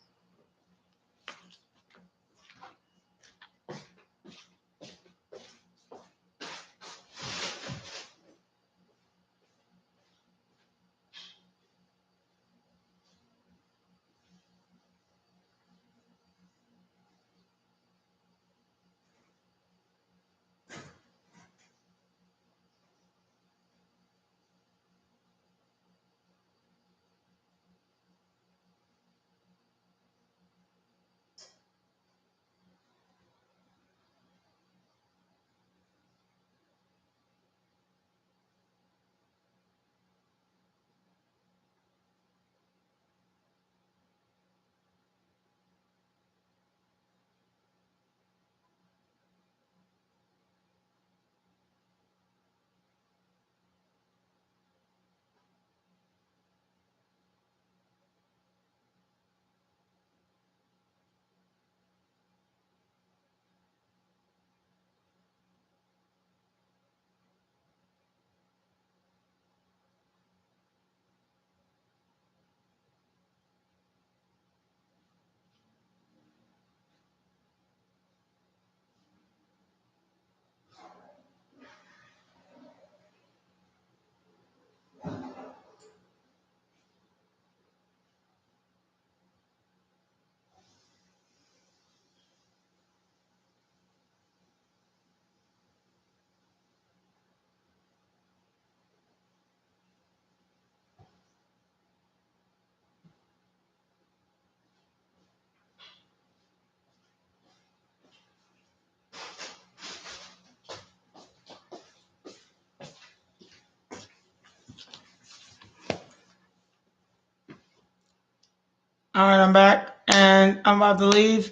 All right, I'm back, and I'm about to leave,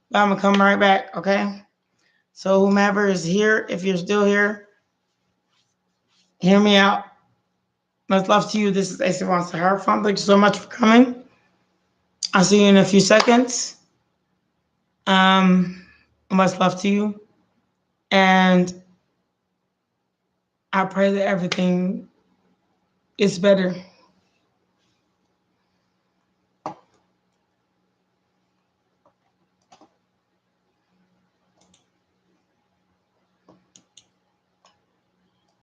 but I'm gonna come right back, okay? So whomever is here, if you're still here, hear me out. Much love to you. This is AC Wants to Have Fun. Thank you so much for coming. I'll see you in a few seconds. Much love to you, and I pray that everything is better.